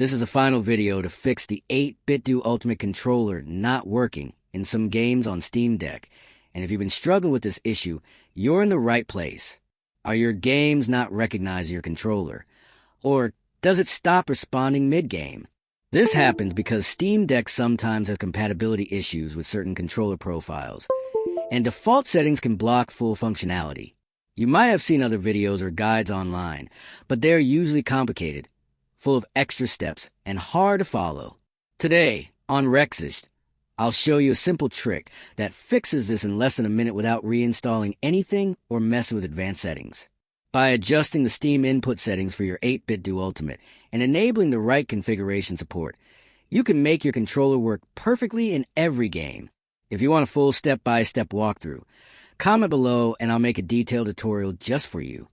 This is a final video to fix the 8BitDo Ultimate controller not working in some games on Steam Deck. And if you've been struggling with this issue, you're in the right place. Are your games not recognizing your controller? Or does it stop responding mid-game? This happens because Steam Deck sometimes has compatibility issues with certain controller profiles, and default settings can block full functionality. You might have seen other videos or guides online, but they're usually complicated, full of extra steps, and hard to follow. Today, on Rexist, I'll show you a simple trick that fixes this in less than a minute without reinstalling anything or messing with advanced settings. By adjusting the Steam input settings for your 8BitDo Ultimate and enabling the right configuration support, you can make your controller work perfectly in every game. If you want a full step-by-step walkthrough, comment below and I'll make a detailed tutorial just for you.